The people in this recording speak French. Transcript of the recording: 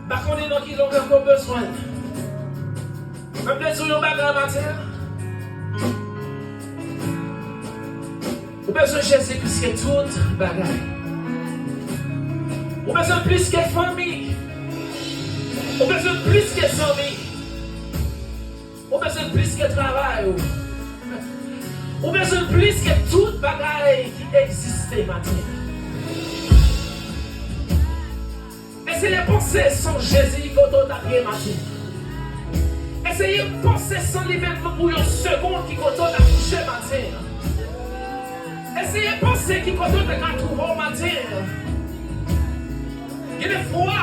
Par contre, il y a qui ont encore besoin. Même des sur le bagage matin. Ou besoin de Jésus plus que tout bagage. Ou besoin plus que famille. Ou besoin plus que famille. Ou besoin plus que travail. Ou besoin plus que tout bagage qui existe maintenant. Essayez de penser sans Jésus quand on a bien matin. Essayez de penser sans lui même pour une seconde qui quand on a couché matin. Essayez de penser qui quand on a trouvé matin. Il est froid.